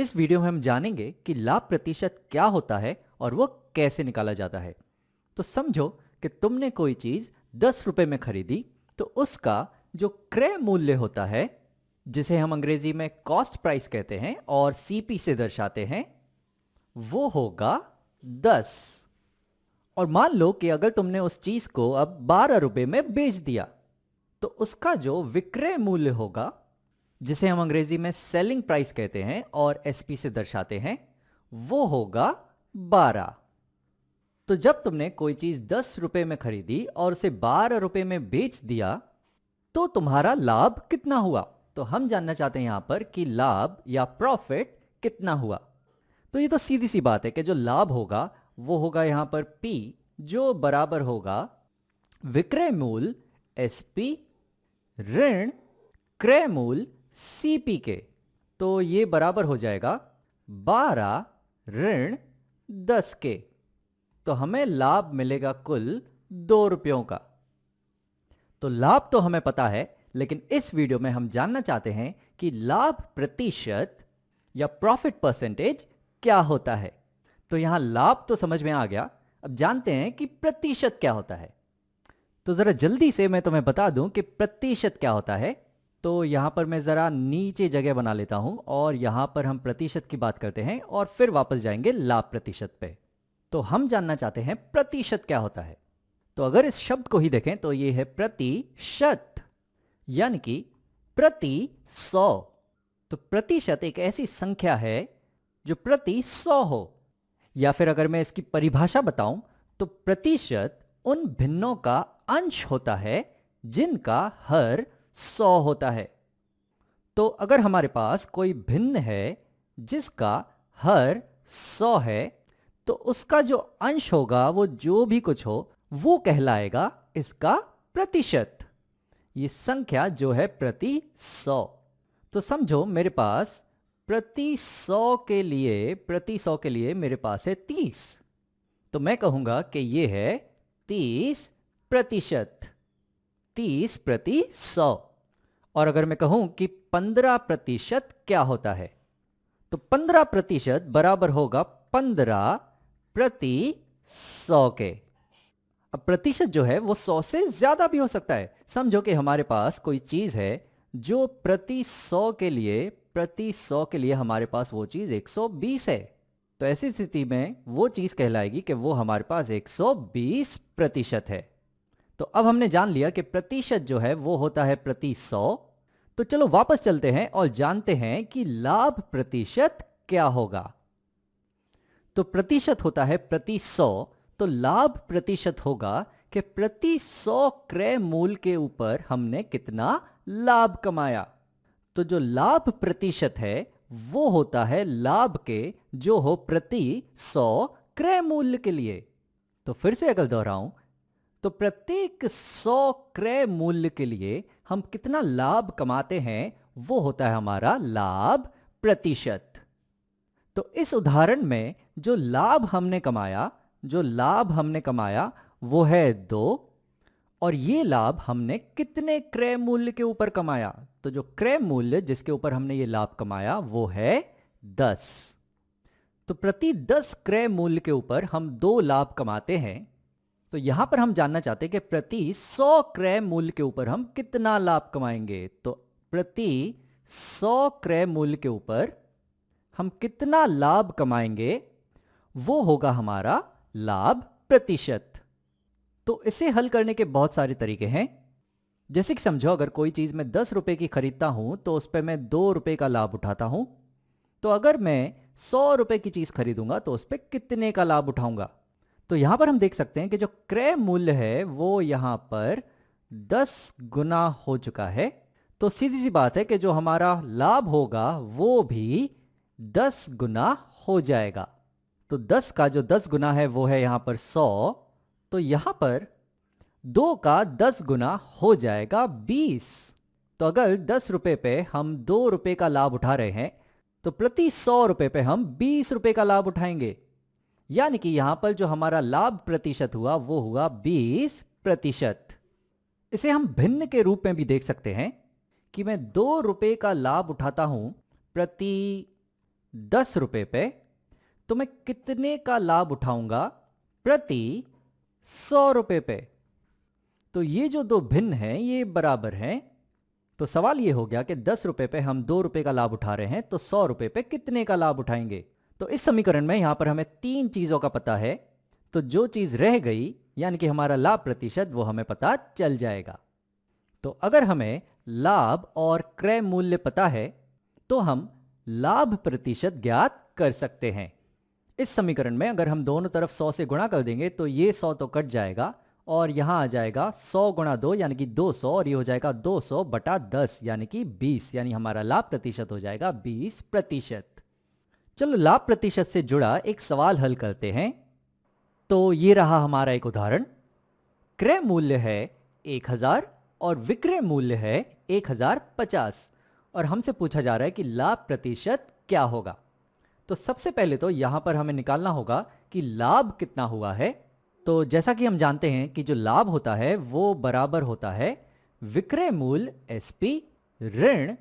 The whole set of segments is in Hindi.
इस वीडियो में हम जानेंगे कि लाभ प्रतिशत क्या होता है और वो कैसे निकाला जाता है। तो समझो कि तुमने कोई चीज 10 रुपए में खरीदी, तो उसका जो क्रय मूल्य होता है, जिसे हम अंग्रेजी में कॉस्ट प्राइस कहते हैं और सीपी से दर्शाते हैं, वो होगा 10। और मान लो कि अगर तुमने उस चीज को अब 12 रुपए में बेच दिया, तो उसका जो विक्रय मूल्य होगा, जिसे हम अंग्रेजी में सेलिंग प्राइस कहते हैं और एसपी से दर्शाते हैं, वो होगा 12। तो जब तुमने कोई चीज 10 रुपए में खरीदी और उसे 12 रुपए में बेच दिया, तो तुम्हारा लाभ कितना हुआ? तो हम जानना चाहते हैं यहां पर कि लाभ या प्रॉफिट कितना हुआ। तो ये तो सीधी सी बात है कि जो लाभ होगा वो होगा यहां पर P, जो बराबर होगा विक्रय मूल्य एसपी ऋण क्रय मूल्य सीपी के। तो ये बराबर हो जाएगा 12 ऋण 10 के। तो हमें लाभ मिलेगा कुल 2 रुपयों का। तो लाभ तो हमें पता है, लेकिन इस वीडियो में हम जानना चाहते हैं कि लाभ प्रतिशत या प्रॉफिट परसेंटेज क्या होता है। तो यहां लाभ तो समझ में आ गया, अब जानते हैं कि प्रतिशत क्या होता है। तो जरा जल्दी से मैं तुम्हें बता दूं कि प्रतिशत क्या होता है। तो यहां पर मैं जरा नीचे जगह बना लेता हूं और यहां पर हम प्रतिशत की बात करते हैं और फिर वापस जाएंगे लाभ प्रतिशत पे। तो हम जानना चाहते हैं प्रतिशत क्या होता है। तो अगर इस शब्द को ही देखें तो ये है प्रतिशत, यानी कि प्रति 100। तो प्रतिशत एक ऐसी संख्या है जो प्रति 100 हो, या फिर अगर मैं इसकी परिभाषा बताऊं तो प्रतिशत उन भिन्नों का अंश होता है जिनका हर 100 होता है। तो अगर हमारे पास कोई भिन्न है जिसका हर 100 है, तो उसका जो अंश होगा, वो जो भी कुछ हो, वो कहलाएगा इसका प्रतिशत। ये संख्या जो है प्रति 100। तो समझो मेरे पास प्रति 100 के लिए मेरे पास है 30। तो मैं कहूंगा कि ये है 30%, 30%। और अगर मैं कहूं कि 15% क्या होता है, तो 15% बराबर होगा 15%। के अब प्रतिशत जो है वो 100 से ज्यादा भी हो सकता है। समझो कि हमारे पास कोई चीज है जो प्रति 100 के लिए हमारे पास वो चीज 120 है। तो ऐसी स्थिति में वो चीज कहलाएगी कि वो हमारे पास 120% है। तो अब हमने जान लिया कि प्रतिशत जो है वो होता है प्रति 100। तो चलो वापस चलते हैं और जानते हैं कि लाभ प्रतिशत क्या होगा। तो प्रतिशत होता है प्रति 100, तो लाभ प्रतिशत होगा कि प्रति 100 क्रय मूल्य के ऊपर हमने कितना लाभ कमाया। तो जो लाभ प्रतिशत है वो होता है लाभ के जो हो प्रति 100 क्रय मूल्य के लिए। तो फिर से अगर दोहराऊं, तो प्रत्येक 100 क्रय मूल्य के लिए हम कितना लाभ कमाते हैं, वो होता है हमारा लाभ प्रतिशत। तो इस उदाहरण में जो लाभ हमने कमाया वो है 2। और ये लाभ हमने कितने क्रय मूल्य के ऊपर कमाया? तो जो क्रय मूल्य जिसके ऊपर हमने ये लाभ कमाया वो है 10। तो प्रति 10 क्रय मूल्य के ऊपर हम 2 लाभ कमाते हैं। तो यहां पर हम जानना चाहते हैं कि प्रति 100 क्रय मूल्य के ऊपर हम कितना लाभ कमाएंगे। तो प्रति 100 क्रय मूल्य के ऊपर हम कितना लाभ कमाएंगे, वो होगा हमारा लाभ प्रतिशत। तो इसे हल करने के बहुत सारे तरीके हैं। जैसे कि समझो अगर कोई चीज मैं 10 रुपए की खरीदता हूं तो उस पर मैं 2 रुपए का लाभ उठाता हूं। तो अगर मैं 100 रुपए की चीज खरीदूंगा तो उस पर कितने का लाभ उठाऊंगा? तो यहां पर हम देख सकते हैं कि जो क्रय मूल्य है वो यहां पर 10 गुना हो चुका है। तो सीधी सी बात है कि जो हमारा लाभ होगा वो भी 10 गुना हो जाएगा। तो 10 का जो 10 गुना है वो है यहां पर 100। तो यहां पर 2 का 10 गुना हो जाएगा 20। तो अगर 10 रुपए पे हम 2 रुपए का लाभ उठा रहे हैं, तो प्रति 100 रुपए पे हम 20 रुपए का लाभ उठाएंगे। यानी कि यहां पर जो हमारा लाभ प्रतिशत हुआ वो हुआ 20%। इसे हम भिन्न के रूप में भी देख सकते हैं कि मैं 2 रुपए का लाभ उठाता हूं प्रति 10 रुपए पे, तो मैं कितने का लाभ उठाऊंगा प्रति 100 रुपए पे। तो ये जो दो भिन्न हैं ये बराबर हैं। तो सवाल ये हो गया कि 10 रुपए पे हम 2 रुपए का लाभ उठा रहे हैं, तो 100 रुपए पे कितने का लाभ उठाएंगे। तो इस समीकरण में यहां पर हमें 3 चीजों का पता है, तो जो चीज रह गई यानी कि हमारा लाभ प्रतिशत वो हमें पता चल जाएगा। तो अगर हमें लाभ और क्रय मूल्य पता है तो हम लाभ प्रतिशत ज्ञात कर सकते हैं। इस समीकरण में अगर हम दोनों तरफ 100 से गुणा कर देंगे तो ये 100 तो कट जाएगा और यहां आ जाएगा 100 गुणा 2 यानी कि 200, और ये हो जाएगा 200 बटा 10 यानी कि 20, यानी हमारा लाभ प्रतिशत हो जाएगा 20%। चलो लाभ प्रतिशत से जुड़ा एक सवाल हल करते हैं। तो ये रहा हमारा एक उदाहरण। क्रय मूल्य है 1000 और विक्रय मूल्य है 1050, और हमसे पूछा जा रहा है कि लाभ प्रतिशत क्या होगा। तो सबसे पहले तो यहां पर हमें निकालना होगा कि लाभ कितना हुआ है। तो जैसा कि हम जानते हैं कि जो लाभ होता है वो बराबर होता है विक्रय मूल्य एसपी ऋण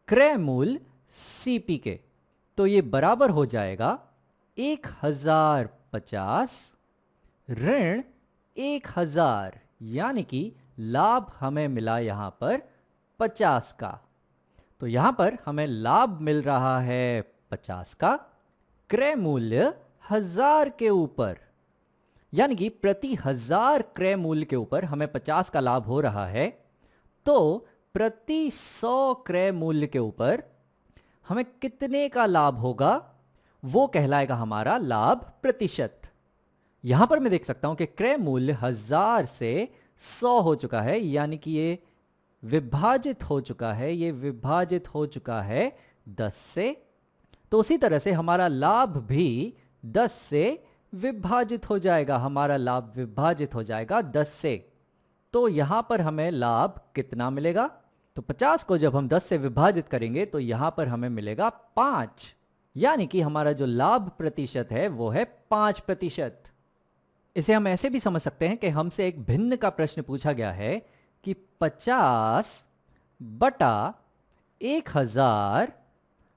क्रय मूल्य सीपी के। तो ये बराबर हो जाएगा 1050 ऋण 1000, यानी कि लाभ हमें मिला यहां पर 50 का। तो यहां पर हमें लाभ मिल रहा है 50 का, क्रय मूल्य 1000 के ऊपर, यानी कि प्रति 1000 क्रय मूल्य के ऊपर हमें 50 का लाभ हो रहा है। तो प्रति 100 क्रय मूल्य के ऊपर हमें कितने का लाभ होगा, वो कहलाएगा हमारा लाभ प्रतिशत। यहां पर मैं देख सकता हूं कि क्रय मूल्य 1000 से 100 हो चुका है, यानी कि ये विभाजित हो चुका है, ये विभाजित हो चुका है 10 से। तो उसी तरह से हमारा लाभ भी 10 से विभाजित हो जाएगा, हमारा लाभ विभाजित हो जाएगा 10 से। तो यहां पर हमें लाभ कितना मिलेगा, तो 50 को जब हम 10 से विभाजित करेंगे तो यहां पर हमें मिलेगा 5, यानी कि हमारा जो लाभ प्रतिशत है वो है 5%। इसे हम ऐसे भी समझ सकते हैं कि हमसे एक भिन्न का प्रश्न पूछा गया है कि 50 बटा 1000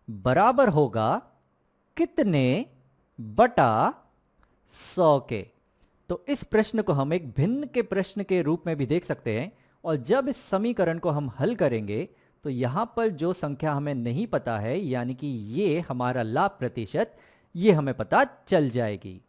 बराबर होगा कितने बटा 100 के। तो इस प्रश्न को हम एक भिन्न के प्रश्न के रूप में भी देख सकते हैं, और जब इस समीकरण को हम हल करेंगे तो यहां पर जो संख्या हमें नहीं पता है, यानी कि ये हमारा लाभ प्रतिशत, ये हमें पता चल जाएगी।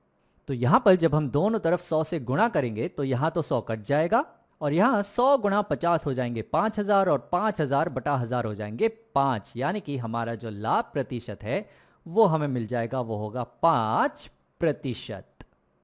तो यहां पर जब हम दोनों तरफ 100 से गुणा करेंगे तो यहां तो 100 कट जाएगा, और यहां 100 गुणा 50 हो जाएंगे 5000, और 5000 बटा 1000 हो जाएंगे 5, यानी कि हमारा जो लाभ प्रतिशत है वो हमें मिल जाएगा, वो होगा 5%।